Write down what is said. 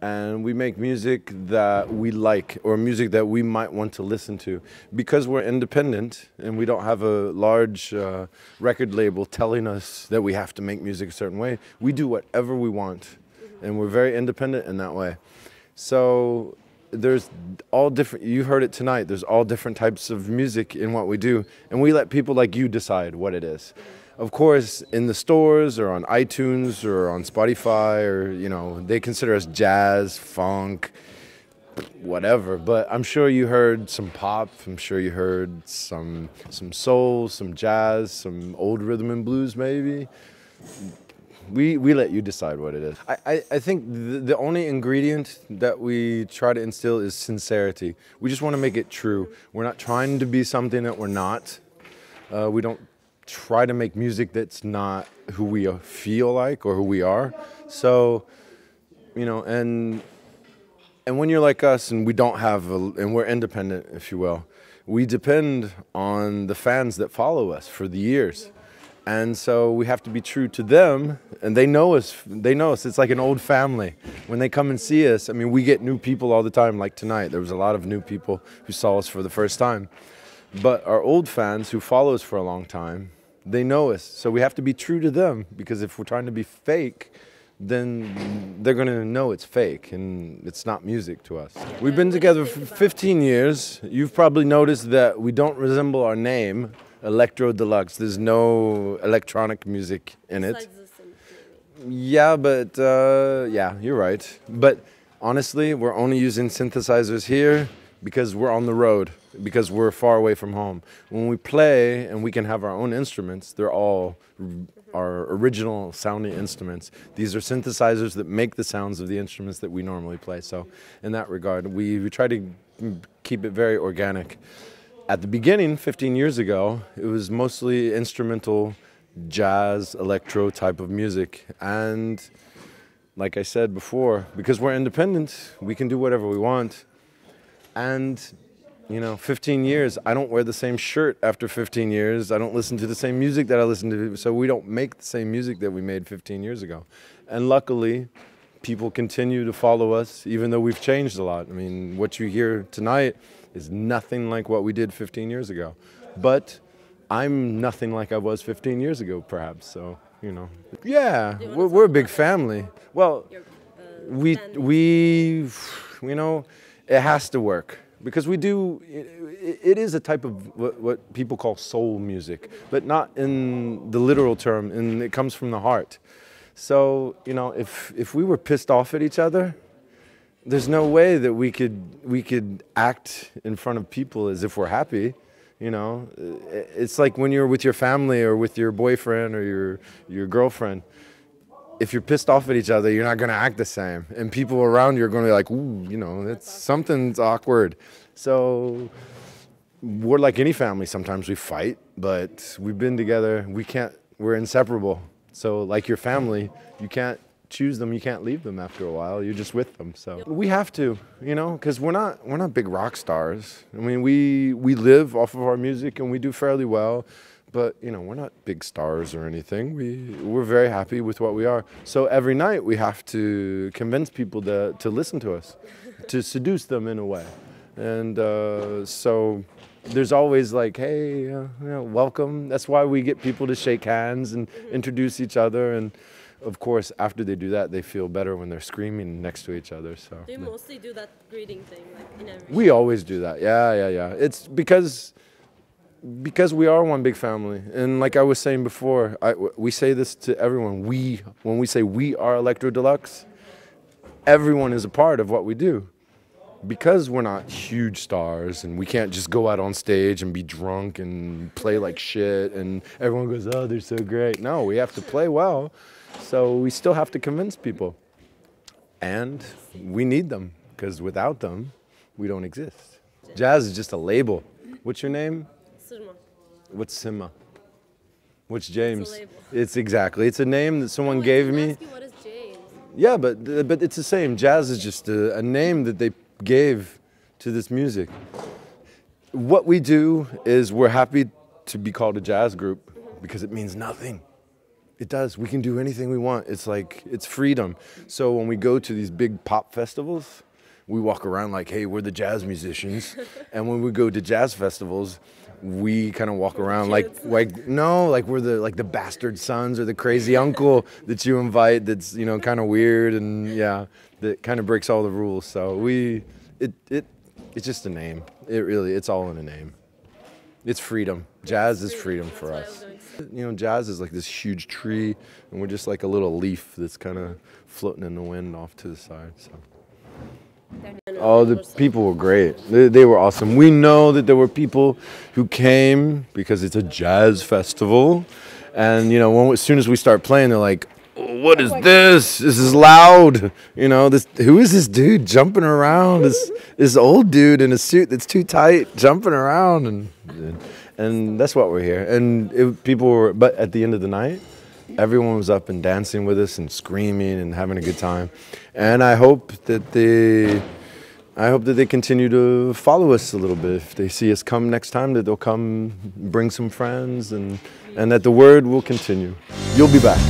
and we make music that we like or music that we might want to listen to. Because we're independent and we don't have a large record label telling us that we have to make music a certain way, we do whatever we want, and we're very independent in that way. So there's all different, you heard it tonight, there's all different types of music in what we do, and we let people like you decide what it is. Of course, in the stores or on iTunes or on Spotify, or, you know, they consider us jazz, funk, whatever. But I'm sure you heard some pop, I'm sure you heard some soul, some jazz, some old rhythm and blues maybe. We let you decide what it is. I think the only ingredient that we try to instill is sincerity. We just want to make it true. We're not trying to be something that we're not. We don't try to make music that's not who we feel like or who we are. So, you know, and when you're like us and we don't have, and we're independent, if you will, we depend on the fans that follow us for the years. And so we have to be true to them, and they know us. They know us. It's like an old family. When they come and see us, I mean, we get new people all the time, like tonight. There was a lot of new people who saw us for the first time. But our old fans who follow us for a long time, they know us. So we have to be true to them, because if we're trying to be fake, then they're going to know it's fake and it's not music to us. We've been together for 15 years. You've probably noticed that we don't resemble our name, Electro Deluxe. There's no electronic music in it. Yeah, but yeah, you're right. But honestly, we're only using synthesizers here because we're on the road, because we're far away from home. When we play and we can have our own instruments, they're all our original sounding instruments. These are synthesizers that make the sounds of the instruments that we normally play. So in that regard, we try to keep it very organic. At the beginning, 15 years ago, it was mostly instrumental, jazz, electro type of music. And like I said before, because we're independent, we can do whatever we want. And, you know, 15 years, I don't wear the same shirt after 15 years. I don't listen to the same music that I listened to. So we don't make the same music that we made 15 years ago. And luckily, people continue to follow us, even though we've changed a lot. I mean, what you hear tonight is nothing like what we did 15 years ago. But I'm nothing like I was 15 years ago, perhaps. So, you know. Yeah, we're a big family. Well, you know, it has to work. Because we do, it is a type of what people call soul music, but not in the literal term, and it comes from the heart. So, you know, if we were pissed off at each other, there's no way that we could act in front of people as if we're happy. You know, it's like when you're with your family or with your boyfriend or your girlfriend. If you're pissed off at each other, you're not going to act the same. And people around you are going to be like, ooh, you know, something's awkward. So we're like any family. Sometimes we fight, but we've been together. We're inseparable. So like your family, you can't choose them. You can't leave them after a while. You're just with them. So we have to, you know, because we're not big rock stars. I mean, we live off of our music and we do fairly well. But, you know, we're not big stars or anything. We're very happy with what we are. So every night we have to convince people to listen to us, to seduce them in a way. And so there's always like, hey, you know, welcome. That's why we get people to shake hands and introduce each other. And, of course, after they do that, they feel better when they're screaming next to each other. So do you mostly do that greeting thing, like in every We always do that. Yeah. It's because we are one big family, and like I was saying before, we say this to everyone. When we say we are Electro Deluxe, everyone is a part of what we do. Because we're not huge stars, and we can't just go out on stage and be drunk and play like shit, and everyone goes, oh, they're so great. No, we have to play well, so we still have to convince people. And we need them, because without them, we don't exist. Jazz is just a label. What's your name? Sırma. What's Sima? What's James? It's a label. It's a name that someone gave me. What is James? Yeah, but it's the same. Jazz is just a name that they gave to this music. What we do is we're happy to be called a jazz group because it means nothing. It does. We can do anything we want. It's like, it's freedom. So when we go to these big pop festivals, we walk around like, hey, we're the jazz musicians. And when we go to jazz festivals, we kind of walk around like no, like we're the bastard sons or the crazy uncle that you invite that's, you know, kind of weird and yeah, that kind of breaks all the rules. So it's just a name. It's all in a name. It's freedom. Jazz is freedom for us. You know, jazz is like this huge tree, and we're just like a little leaf that's kind of floating in the wind off to the side. So. Oh, the people were great. They were awesome. We know that there were people who came because it's a jazz festival, and you know, as soon as we start playing, they're like, oh, "What is this? This is loud." You know, who is this dude jumping around? This old dude in a suit that's too tight, jumping around, and that's what we're here. And people were, but at the end of the night, everyone was up and dancing with us and screaming and having a good time. And I hope that they continue to follow us a little bit. If they see us come next time, that they'll come bring some friends and that the word will continue. You'll be back.